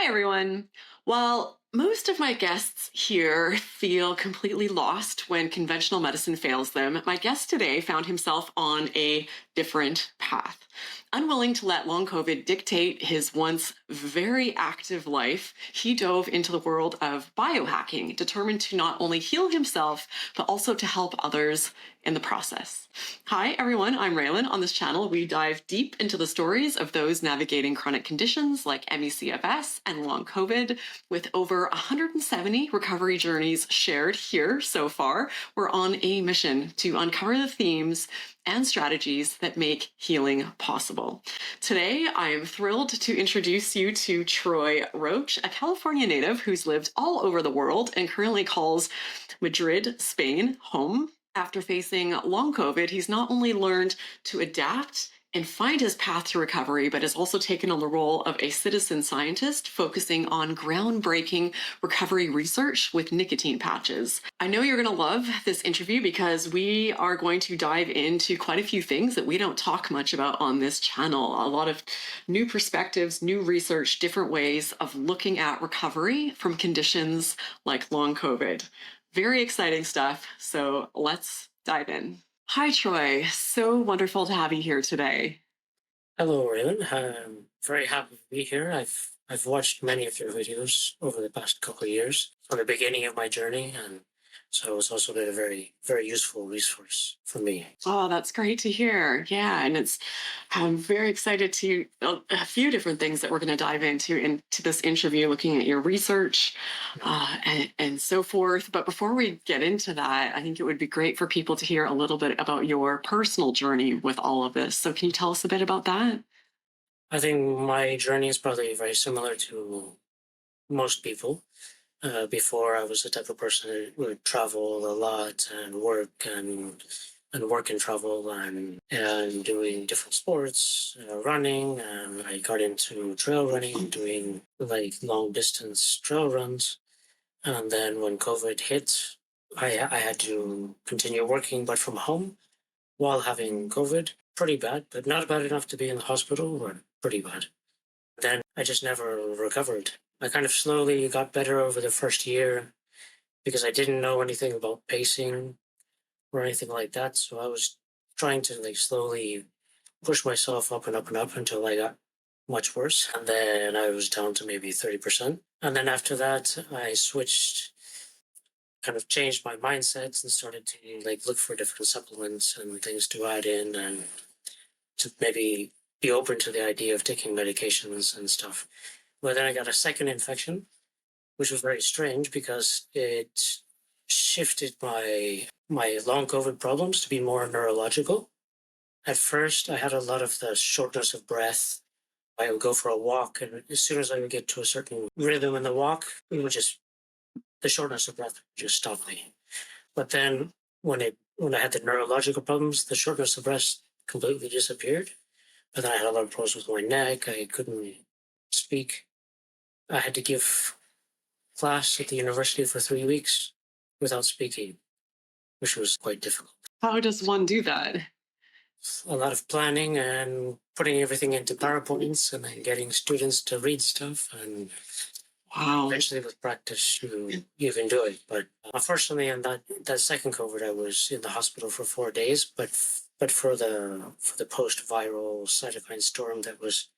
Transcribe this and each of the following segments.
everyone. Well, most of my guests here feel completely lost when conventional medicine fails them. My guest today found himself on a different path. Unwilling to let long COVID dictate his once very active life, he dove into the world of biohacking, determined to not only heal himself, but also to help others in the process. Hi, everyone. I'm Raelan. On this channel, we dive deep into the stories of those navigating chronic conditions like ME/CFS and long COVID. With over 170 recovery journeys shared here so far, we're on a mission to uncover the themes and strategies that make healing possible. Today, I am thrilled to introduce you to Troy Roach, a California native who's lived all over the world and currently calls Madrid, Spain, home. After facing long COVID, he's not only learned to adapt and find his path to recovery, but has also taken on the role of a citizen scientist focusing on groundbreaking recovery research with nicotine patches. I know you're going to love this interview because we are going to dive into quite a few things that we don't talk much about on this channel. A lot of new perspectives, new research, different ways of looking at recovery from conditions like long COVID. Very exciting stuff. So let's dive in. Hi, Troy. So wonderful to have you here today. Hello, Raelan. I'm very happy to be here. I've watched many of your videos over the past couple of years from the beginning of my journey, and so it's also been a very useful resource for me. Oh, that's great to hear. Yeah, and I'm very excited to a few different things that we're going to dive into this interview, looking at your research and so forth. But before we get into that, I think it would be great for people to hear a little bit about your personal journey with all of this. So can you tell us a bit about that? I think my journey is probably very similar to most people. Before, I was the type of person who would travel a lot and work and travel and doing different sports, running. And I got into trail running, doing like long distance trail runs. And then when COVID hit, I had to continue working, but from home while having COVID. Pretty bad, but not bad enough to be in the hospital, or pretty bad. Then I just never recovered. I kind of slowly got better over the first year because I didn't know anything about pacing or anything like that. So I was trying to like slowly push myself up and up and up until I got much worse. And then I was down to maybe 30%. And then after that, I switched, kind of changed my mindsets and started to like look for different supplements and things to add in and to maybe be open to the idea of taking medications and stuff. But then I got a second infection, which was very strange because it shifted my long COVID problems to be more neurological. At first, I had a lot of the shortness of breath. I would go for a walk, and as soon as I would get to a certain rhythm in the walk, the shortness of breath would just stop me. But then when I had the neurological problems, the shortness of breath completely disappeared. But then I had a lot of problems with my neck. I couldn't speak. I had to give class at the university for 3 weeks without speaking, which was quite difficult. How does one do that? A lot of planning and putting everything into PowerPoints and then getting students to read stuff. And Wow. eventually with practice, you can do it. But unfortunately, on that second COVID, I was in the hospital for 4 days, but for the post-viral cytokine storm that was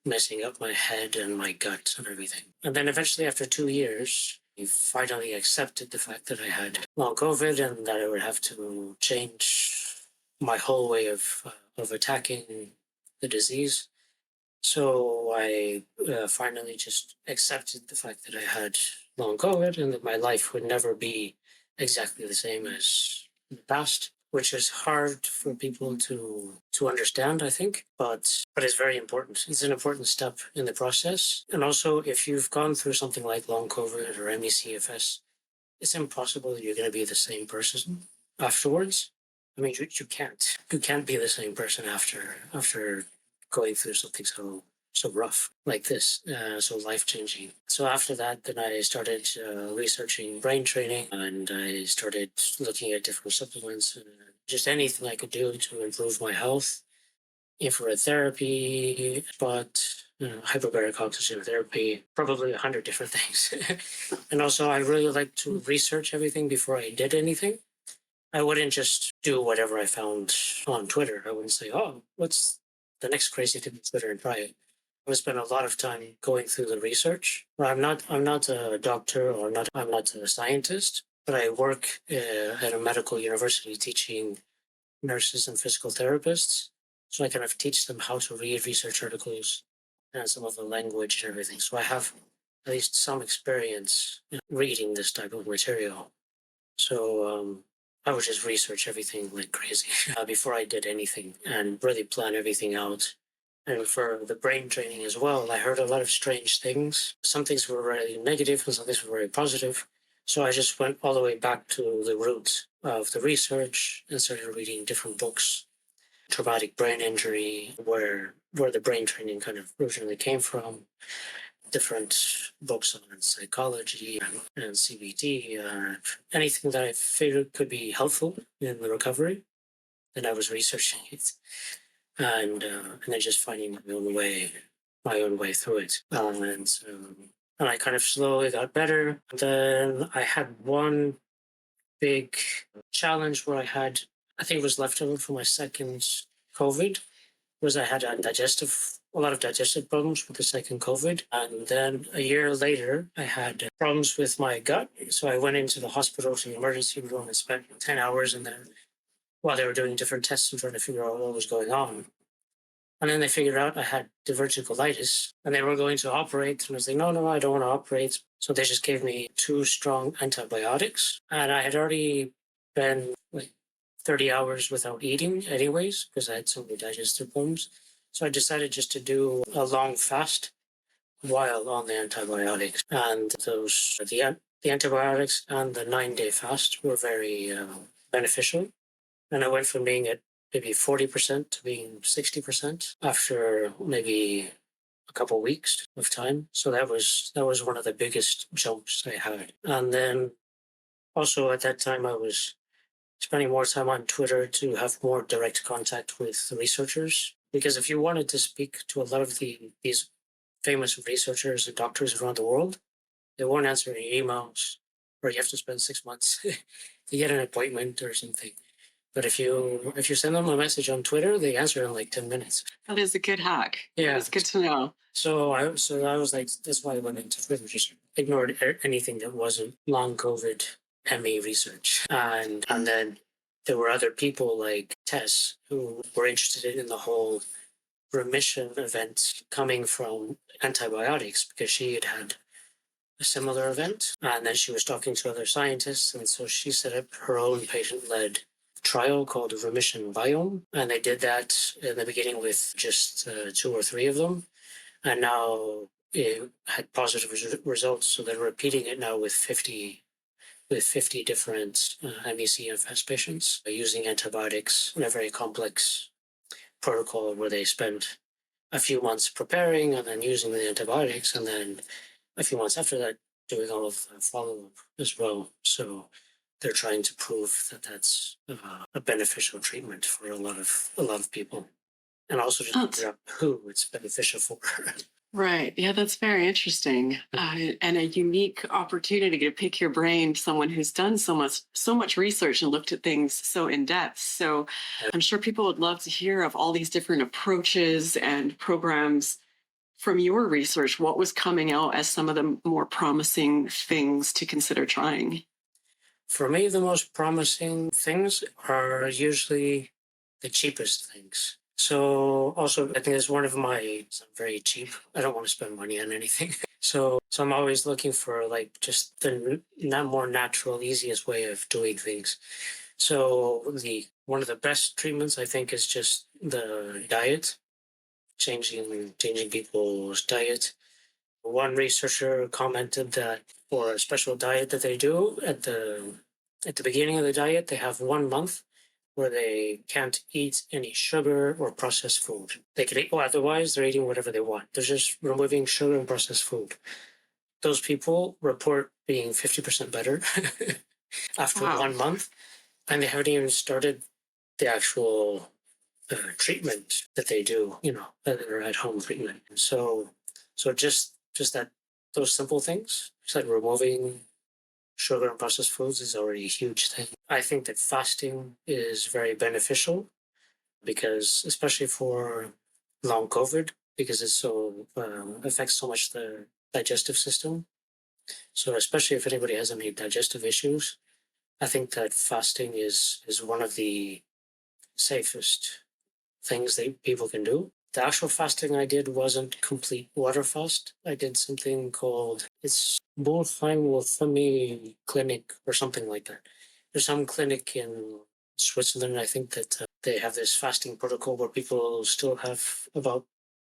messing up my head and my gut and everything. And then eventually, after 2 years, I finally accepted the fact that I had long COVID and that I would have to change my whole way of attacking the disease. So I finally just accepted the fact that I had long COVID and that my life would never be exactly the same as in the past, which is hard for people to understand, I think, but it's very important. It's an important step in the process. And also, if you've gone through something like long COVID or ME/CFS, it's impossible that you're going to be the same person afterwards. I mean, you can't. You can't be the same person after going through something so rough like this, so life-changing. So after that, then I started researching brain training, and I started looking at different supplements and just anything I could do to improve my health, infrared therapy. But hyperbaric oxygen therapy, probably 100 different things. And also, I really like to research everything before I did anything. I wouldn't just do whatever I found on Twitter. I wouldn't say, "Oh, what's the next crazy thing on Twitter?" and try it. I would spend a lot of time going through the research. Well, I'm not a doctor or not. I'm not a scientist, but I work at a medical university teaching nurses and physical therapists. So I kind of teach them how to read research articles and some of the language and everything. So I have at least some experience reading this type of material. So I would just research everything like crazy before I did anything and really plan everything out. And for the brain training as well, I heard a lot of strange things. Some things were very negative and some things were very positive. So I just went all the way back to the roots of the research and started reading different books. Traumatic brain injury, where the brain training kind of originally came from, different books on psychology and CBT, anything that I figured could be helpful in the recovery. And I was researching it, and then just finding my own way through it. And I kind of slowly got better. Then I had one big challenge where I think it was leftover from my second COVID, was I had a lot of digestive problems with the second COVID. And then a year later, I had problems with my gut. So I went into the hospital to the emergency room and spent 10 hours in there while they were doing different tests and trying to figure out what was going on. And then they figured out I had diverticulitis and they were going to operate. And I was like, no, I don't want to operate. So they just gave me 2 strong antibiotics. And I had already been like 30 hours without eating anyways, because I had so many digestive problems. So I decided just to do a long fast while on the antibiotics. And the antibiotics and the 9-day fast were very beneficial. And I went from being at maybe 40% to being 60% after maybe a couple of weeks of time. So that was one of the biggest jumps I had. And then also at that time I was spending more time on Twitter to have more direct contact with the researchers. Because if you wanted to speak to a lot of these famous researchers and doctors around the world, they won't answer your emails, or you have to spend 6 months to get an appointment or something. But if you send them a message on Twitter, they answer in like 10 minutes. That is a good hack. Yeah, it's good to know. So I was like, that's why I went into Twitter, just ignored anything that wasn't long COVID ME research, and then there were other people like Tess who were interested in the whole remission event coming from antibiotics because she had a similar event, and then she was talking to other scientists, and so she set up her own patient-led trial called Remission Biome, and they did that in the beginning with just 2 or 3 of them, and now it had positive results. So they're repeating it now with 50 different MEC-FS patients using antibiotics in a very complex protocol where they spend a few months preparing and then using the antibiotics, and then a few months after that doing all of the follow-up as well. So they're trying to prove that that's a beneficial treatment for a lot of people, and also just figure out who it's beneficial for. Right. Yeah, that's very interesting, and a unique opportunity to pick your brain. Someone who's done so much research and looked at things so in depth. So I'm sure people would love to hear of all these different approaches and programs from your research. What was coming out as some of the more promising things to consider trying? For me, the most promising things are usually the cheapest things. So also, I think it's one of my, I'm very cheap. I don't want to spend money on anything. So I'm always looking for like just the more natural, easiest way of doing things. So one of the best treatments I think is just the diet, changing people's diet. One researcher commented that for a special diet that they do at the beginning of the diet, they have 1 month where they can't eat any sugar or processed food. They can eat, well, otherwise they're eating whatever they want. They're just removing sugar and processed food. Those people report being 50% better after 1 month, and they haven't even started the actual treatment that they do, or at home treatment. So just that those simple things, just like removing sugar and processed foods, is already a huge thing. I think that fasting is very beneficial because, especially for long COVID, because it so affects so much the digestive system. So especially if anybody has any digestive issues, I think that fasting is one of the safest things that people can do. The actual fasting I did wasn't complete water fast. I did something called, it's Bullheim Clinic or something like that. There's some clinic in Switzerland, I think, that they have this fasting protocol where people still have about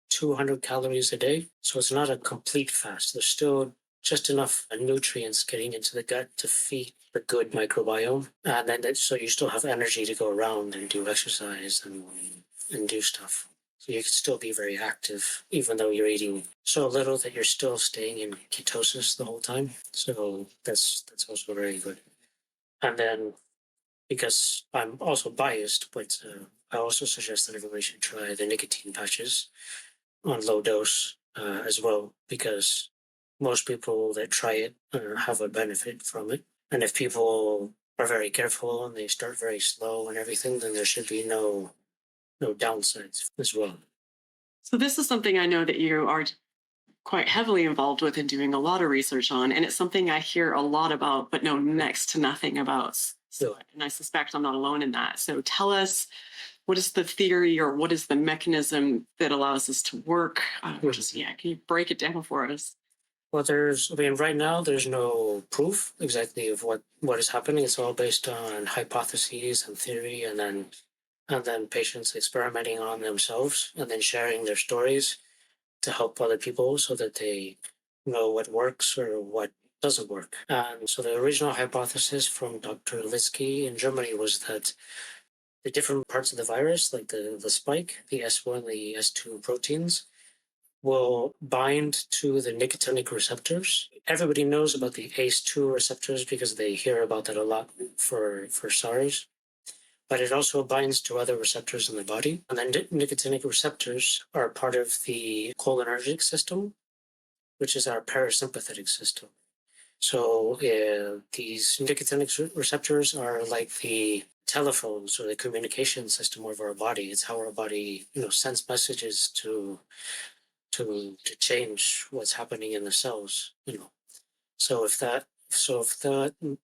200 calories a day. So it's not a complete fast. There's still just enough nutrients getting into the gut to feed the good microbiome. And then so you still have energy to go around and do exercise and do stuff. So you can still be very active, even though you're eating so little that you're still staying in ketosis the whole time. So that's also very good. And then, because I'm also biased, but I also suggest that everybody should try the nicotine patches on low dose as well, because most people that try it have a benefit from it. And if people are very careful and they start very slow and everything, then there should be no downsides as well. So this is something I know that you are quite heavily involved with and doing a lot of research on, and it's something I hear a lot about but know next to nothing about. So, and I suspect I'm not alone in that. So tell us, what is the theory or what is the mechanism that allows this to work? Can you break it down for us? Well, right now, there's no proof exactly of what is happening. It's all based on hypotheses and theory, and then patients experimenting on themselves and then sharing their stories to help other people so that they know what works or what doesn't work. And so the original hypothesis from Dr. Litsky in Germany was that the different parts of the virus, like the spike, the S1, the S2 proteins, will bind to the nicotinic receptors. Everybody knows about the ACE2 receptors because they hear about that a lot for SARS. But it also binds to other receptors in the body. And then nicotinic receptors are part of the cholinergic system, which is our parasympathetic system. So these nicotinic receptors are like the telephones or the communication system of our body. It's how our body, sends messages to change what's happening in the cells. So if that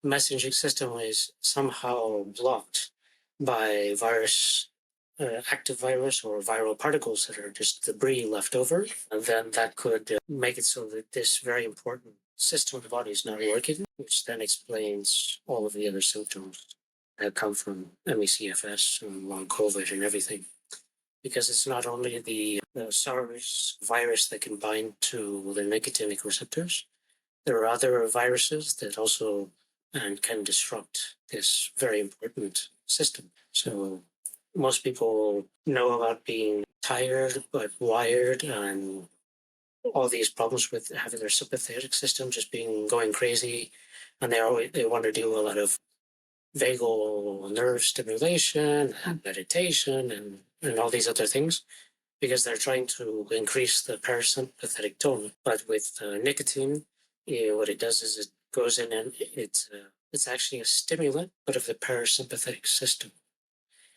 messaging system is somehow blocked by active virus or viral particles that are just debris left over, then that could make it so that this very important system of the body is not working, which then explains all of the other symptoms that come from ME/CFS and long COVID and everything. Because it's not only the SARS virus that can bind to the nicotinic receptors, there are other viruses that also can disrupt this very important system. So most people know about being tired but wired and all these problems with having their sympathetic system just going crazy, and they want to do a lot of vagal nerve stimulation and meditation and all these other things because they're trying to increase the parasympathetic tone. But with nicotine, what it does is it goes in and it's actually a stimulant, but of the parasympathetic system.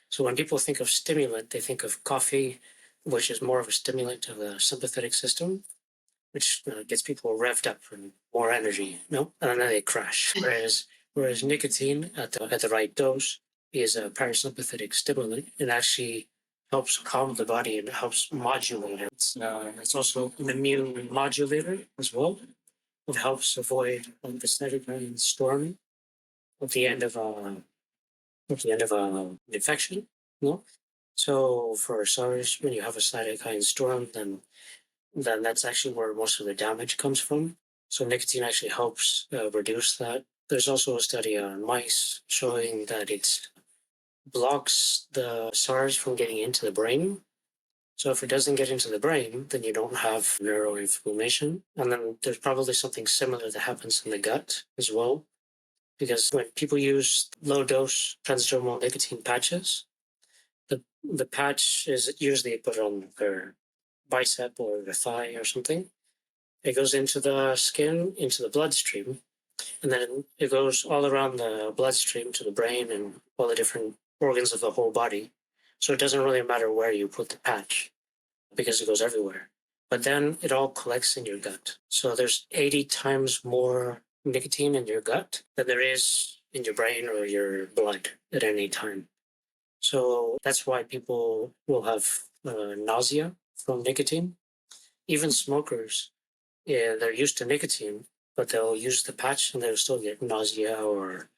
So when people think of stimulant, they think of coffee, which is more of a stimulant of the sympathetic system, which gets people revved up and more energy, no? And then they crash. Whereas nicotine at the right dose is a parasympathetic stimulant. It actually helps calm the body and helps modulate it. It's also an immune modulator as well. It helps avoid the cytokine storm at the end of an infection. No, so for SARS, when you have a cytokine storm, then that's actually where most of the damage comes from. So nicotine actually helps reduce that. There's also a study on mice showing that it blocks the SARS from getting into the brain. So if it doesn't get into the brain, then you don't have neuroinflammation. And then there's probably something similar that happens in the gut as well. Because when people use low dose transdermal nicotine patches, The patch is usually put on their bicep or their thigh or something. It goes into the skin, into the bloodstream, and then it goes all around the bloodstream to the brain and all the different organs of the whole body. So it doesn't really matter where you put the patch because it goes everywhere. But then it all collects in your gut. So there's 80 times more nicotine in your gut than there is in your brain or your blood at any time. So that's why people will have nausea from nicotine. Even smokers, yeah, they're used to nicotine, but they'll use the patch and they'll still get nausea, or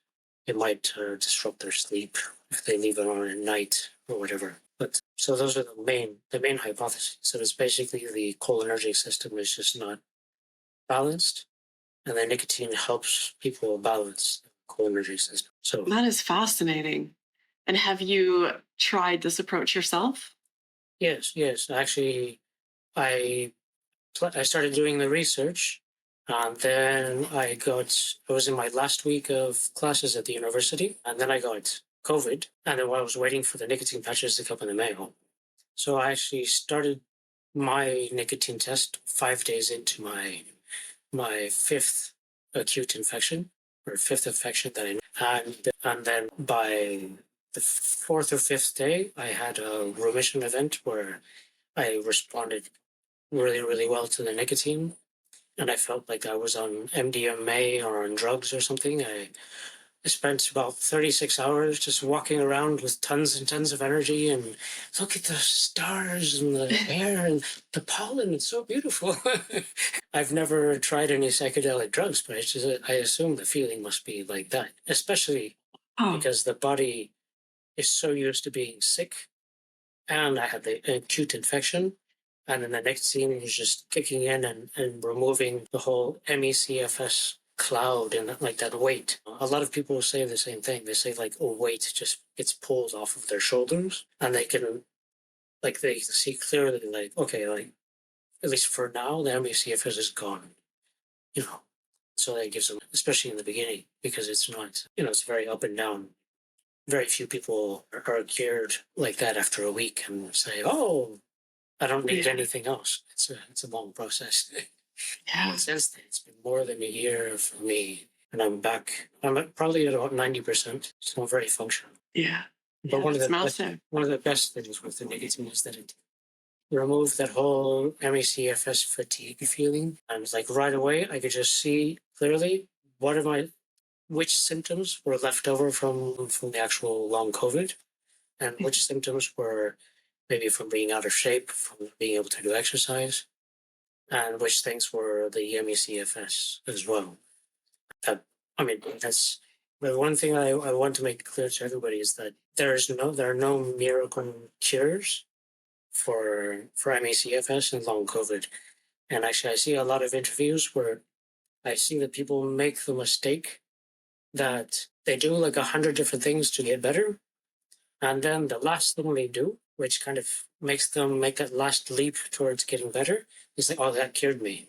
it might disrupt their sleep if they leave it on at night or whatever. But so those are the main hypotheses. So it's basically the cholinergic system is just not balanced, and then nicotine helps people balance the cholinergic system. So That is fascinating. And have you tried this approach yourself? yes. Actually, I I started doing the research, and then I was in my last week of classes at the university, and then I got COVID, and then while I was waiting for the nicotine patches to come in the mail, so I actually started my nicotine test 5 days into my fifth acute infection or fifth infection that and then by the fourth or fifth day, I had a remission event where I responded really well to the nicotine, and I felt like I was on MDMA or on drugs or something. I spent about 36 hours just walking around with tons and tons of energy and look at the stars and the air and the pollen. It's so beautiful. I've never tried any psychedelic drugs, but I assume the feeling must be like that, especially Oh, because the body is so used to being sick, and I had the acute infection. And then the next scene was just kicking in and removing the whole MECFS cloud and like that weight. A lot of people say the same thing. They say like a weight just gets pulled off of their shoulders, and they can they see clearly like, okay, like at least for now the MECFS is gone. You know, so that gives them, especially in the beginning, because it's not, it's very up and down. Very few people are cured like that after a week and say, "Oh, I don't need yeah. anything else." It's a long process. Yeah. Since then, it's been more than a year for me, and I'm back. Probably at about 90%. Still very functional. Yeah. But Yeah, that's massive. one of the best things with the nicotine is that it removed that whole MECFS fatigue feeling, and it's like right away I could just see clearly what am I, which symptoms were left over from the actual long COVID, and which symptoms were maybe from being out of shape, from being able to do exercise, and which things were the MECFS as well. That, I mean, that's the one thing I want to make clear to everybody is that there are no miracle cures for MECFS and long COVID. And actually, I see a lot of interviews where I see that people make the mistake that they do like 100 different things to get better, and then the last thing they do, which kind of makes them make that last leap towards getting better, is like, oh, that cured me.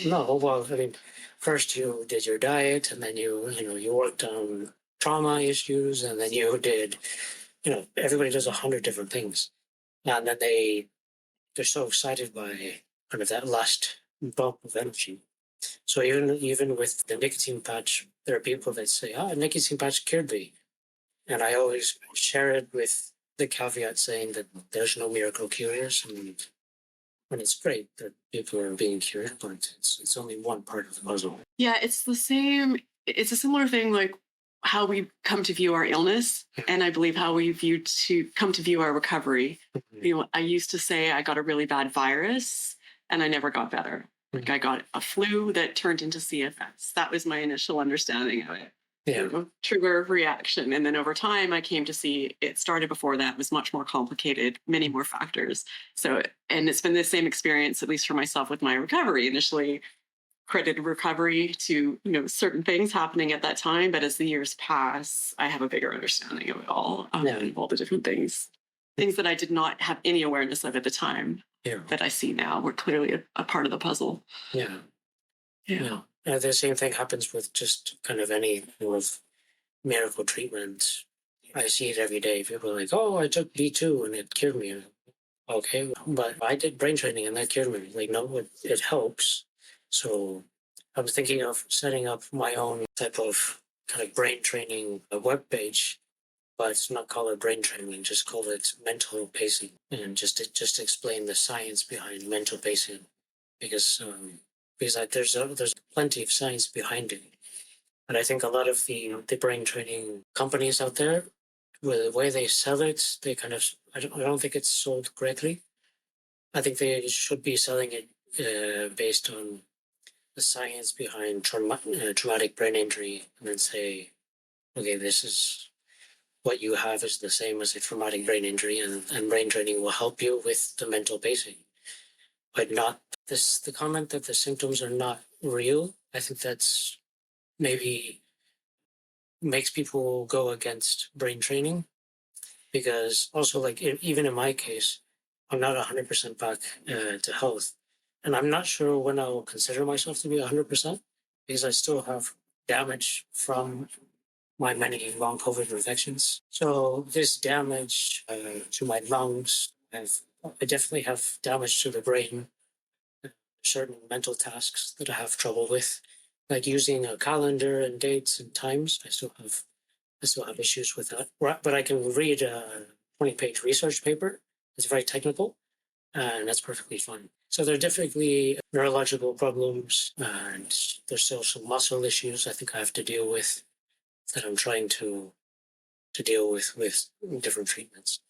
No, well, I mean, first you did your diet, and then you worked on trauma issues, and then you did, everybody does 100 different things, and then they're so excited by kind of that last bump of energy. So even with the nicotine patch, there are people that say, "Ah, nicotine patch cured me," and I always share it with the caveat saying that there's no miracle cures, and it's great that people are being cured, but it's only one part of the puzzle. Yeah, it's the same. It's a similar thing like how we come to view our illness, and I believe how we come to view our recovery. I used to say I got a really bad virus and I never got better. Like I got a flu that turned into CFS. That was my initial understanding of it. Yeah. Trigger reaction. And then over time, I came to see it started before that, was much more complicated, many more factors. So, and it's been the same experience, at least for myself with my recovery. Initially, credited recovery to, certain things happening at that time. But as the years pass, I have a bigger understanding of it all, all the different things that I did not have any awareness of at the time that I see now were clearly a part of the puzzle. Yeah. Yeah. The same thing happens with just kind of any of miracle treatment. I see it every day. People are like, "Oh, I took B2 and it cured me." Okay, but I did brain training and that cured me. Like, no, it helps. So I was thinking of setting up my own type of kind of brain training web page, but it's not called it brain training, just call it mental pacing, and just explain the science behind mental pacing, because there's plenty of science behind it, and I think a lot of the brain training companies out there, with the way they sell it, they kind of I don't think it's sold correctly. I think they should be selling it based on the science behind traumatic brain injury, and then say, okay, this is what you have is the same as a traumatic brain injury, and brain training will help you with the mental pacing. But not the comment that the symptoms are not real. I think that's maybe makes people go against brain training, because also, like, even in my case, I'm not 100% back to health, and I'm not sure when I will consider myself to be 100%, because I still have damage from my many long COVID infections. So this damage to my lungs, I definitely have damage to the brain. Certain mental tasks that I have trouble with, like using a calendar and dates and times. I still have issues with that. But I can read a 20-page research paper. It's very technical, and that's perfectly fine. So there are definitely neurological problems, and there's still some muscle issues I think I have to deal with, that I'm trying to deal with different treatments.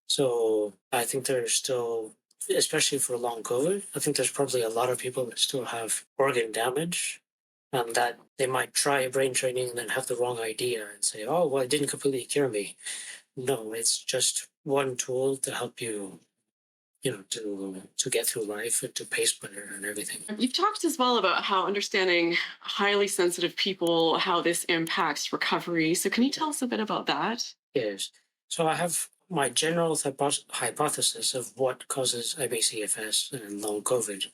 So I think there's still, especially for long COVID, I think there's probably a lot of people that still have organ damage, and that they might try brain training and then have the wrong idea and say, "Oh, well, it didn't completely cure me." No, it's just one tool to help you, to get through life and to pace better and everything. You've talked as well about how understanding highly sensitive people, how this impacts recovery. So, can you tell us a bit about that? Yes. So I have my general hypothesis of what causes IBCFS and long COVID.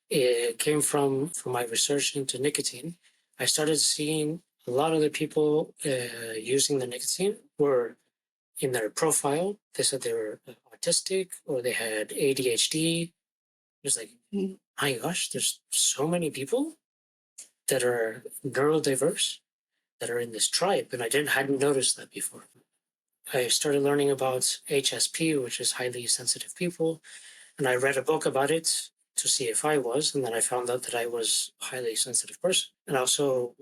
It came from my research into nicotine. I started seeing a lot of the people using the nicotine were in their profile. They said they were autistic or they had ADHD. It's like, my gosh, there's so many people that are neurodiverse that are in this tribe, and I hadn't noticed that before. I started learning about HSP, which is highly sensitive people, and I read a book about it to see if I was, and then I found out that I was a highly sensitive person. And also,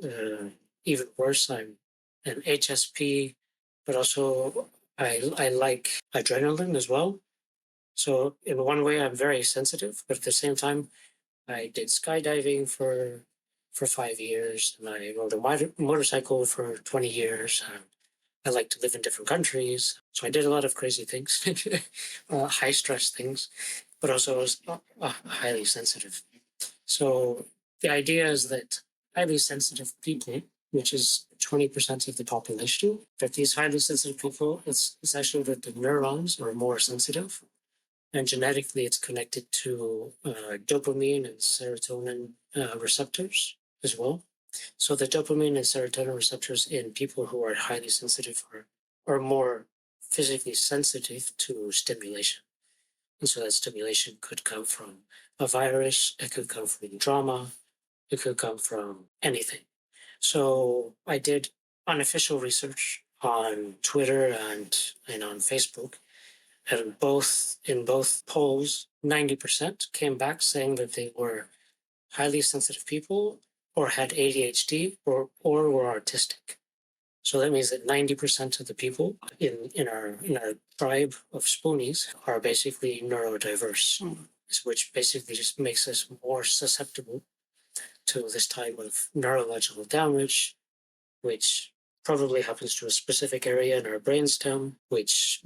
even worse, I'm an HSP, but also I like adrenaline as well. So in one way, I'm very sensitive, but at the same time, I did skydiving for 5 years, and I rode a motorcycle for 20 years. And I like to live in different countries, so I did a lot of crazy things, high stress things, but also I was highly sensitive. So the idea is that highly sensitive people, which is 20% of the population, that these highly sensitive people, it's actually that the neurons are more sensitive, and genetically it's connected to dopamine and serotonin receptors as well. So the dopamine and serotonin receptors in people who are highly sensitive are more physically sensitive to stimulation. And so that stimulation could come from a virus, it could come from trauma, it could come from anything. So I did unofficial research on Twitter and on Facebook, and in both polls, 90% came back saying that they were highly sensitive people or had ADHD or were autistic. So that means that 90% of the people in our tribe of spoonies are basically neurodiverse, which basically just makes us more susceptible to this type of neurological damage, which probably happens to a specific area in our brainstem, which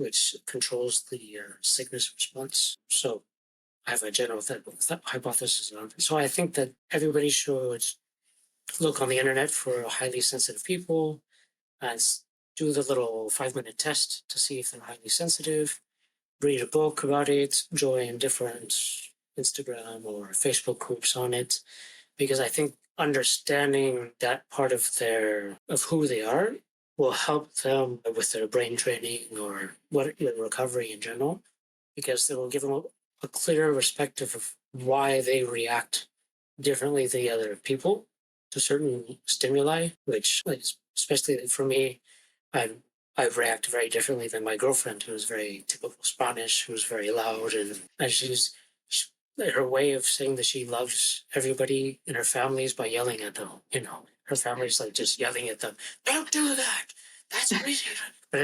controls the sickness response. So I have a general hypothesis on it. So I think that everybody should look on the internet for highly sensitive people and do the little 5-minute test to see if they're highly sensitive, read a book about it, join different Instagram or Facebook groups on it, because I think understanding that part of who they are will help them with their brain training or what recovery in general, because it will give them a clearer perspective of why they react differently than other people to certain stimuli, which, like, especially for me, I I react very differently than my girlfriend, who is very typical Spanish, who's very loud, and she, her way of saying that she loves everybody in her family is by yelling at them. You know, her family's like just yelling at them. Don't do that. That's crazy. But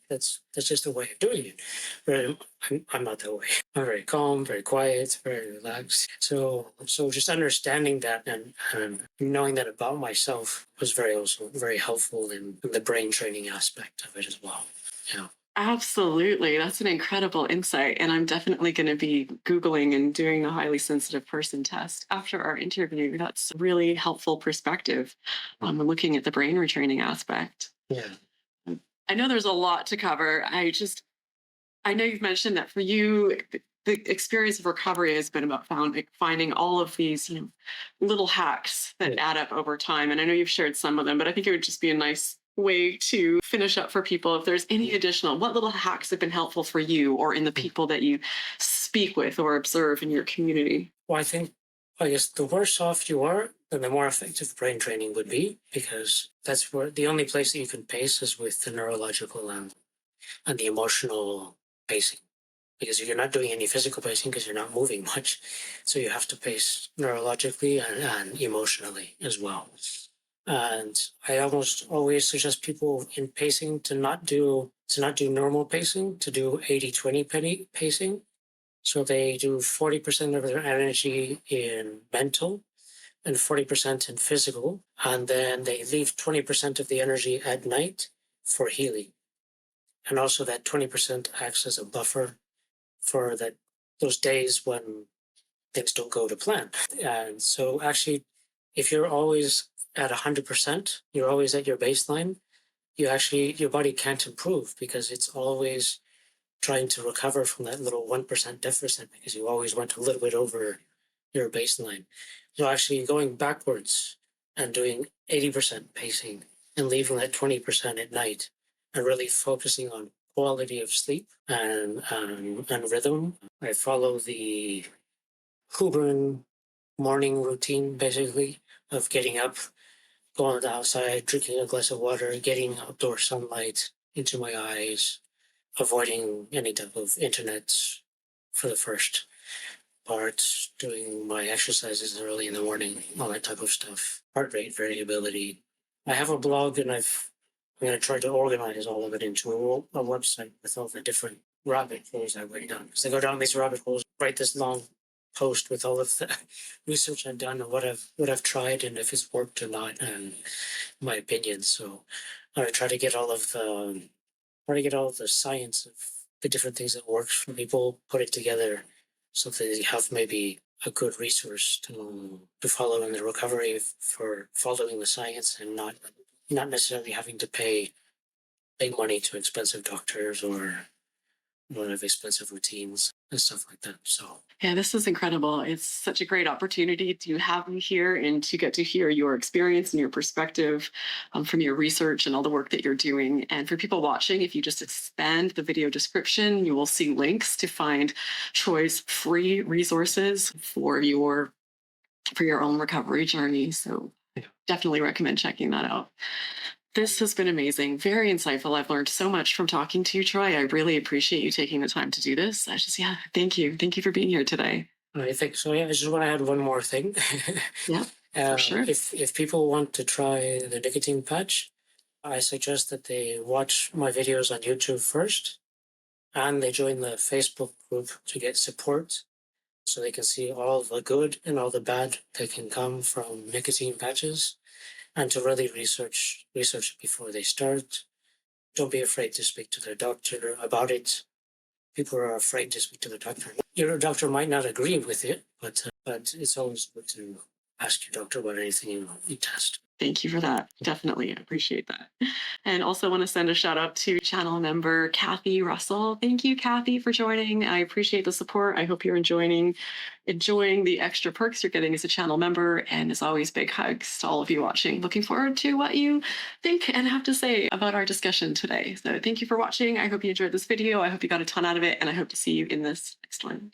that's just a way of doing it. But I'm not that way. I'm very calm, very quiet, very relaxed. So just understanding that and knowing that about myself was also very helpful in the brain training aspect of it as well. Yeah. Absolutely. That's an incredible insight. And I'm definitely going to be Googling and doing a highly sensitive person test after our interview. That's a really helpful perspective looking at the brain retraining aspect. Yeah. I know there's a lot to cover. I know you've mentioned that for you, the experience of recovery has been about finding all of these, little hacks that add up over time. And I know you've shared some of them, but I think it would just be a nice way to finish up for people. If there's any additional, what little hacks have been helpful for you or in the people that you speak with or observe in your community? Well, I guess the worse off you are, then the more effective brain training would be, because that's where the only place that you can pace is with the neurological and the emotional pacing. Because you're not doing any physical pacing because you're not moving much. So you have to pace neurologically and emotionally as well. And I almost always suggest people in pacing to not do normal pacing, to do 80-20 pacing. So they do 40% of their energy in mental and 40% in physical. And then they leave 20% of the energy at night for healing. And also that 20% acts as a buffer for those days when things don't go to plan. And so actually, if you're always at 100%, you're always at your baseline, your body can't improve because it's always trying to recover from that little 1% deficit because you always went a little bit over your baseline. So actually going backwards and doing 80% pacing and leaving that 20% at night and really focusing on quality of sleep and rhythm. I follow the Huberman morning routine, basically, of getting up, going outside, drinking a glass of water, getting outdoor sunlight into my eyes, avoiding any type of internet for the first part, doing my exercises early in the morning, all that type of stuff, heart rate variability. I have a blog and I'm going to try to organize all of it into a website with all the different rabbit holes I went down. Because I go down these rabbit holes, write this long post with all of the research I've done and what I've tried and if it's worked or not and my opinions. So I try to get all of the science of the different things that works for people, put it together so that they have maybe a good resource to follow in the recovery for following the science and not necessarily having to pay big money to expensive doctors or one of expensive routines and stuff like that. So Yeah, this is incredible. It's such a great opportunity to have you here and to get to hear your experience and your perspective from your research and all the work that you're doing. And for people watching, if you just expand the video description, you will see links to find Troy's free resources for your own recovery journey. So definitely recommend checking that out. This has been amazing, very insightful. I've learned so much from talking to you, Troy. I really appreciate you taking the time to do this. Thank you. Thank you for being here today. I think so. Yeah, I just want to add one more thing. Yeah, for sure. If people want to try the nicotine patch, I suggest that they watch my videos on YouTube first, and they join the Facebook group to get support, so they can see all the good and all the bad that can come from nicotine patches, and to really research it before they start. Don't be afraid to speak to their doctor about it. People are afraid to speak to their doctor. Your doctor might not agree with it, but it's always good to ask your doctor about anything you test. Thank you for that. Definitely appreciate that. And also want to send a shout out to channel member Kathy Russell. Thank you, Kathy, for joining. I appreciate the support. I hope you're enjoying the extra perks you're getting as a channel member. And as always, big hugs to all of you watching. Looking forward to what you think and have to say about our discussion today. So thank you for watching. I hope you enjoyed this video. I hope you got a ton out of it, and I hope to see you in this next one.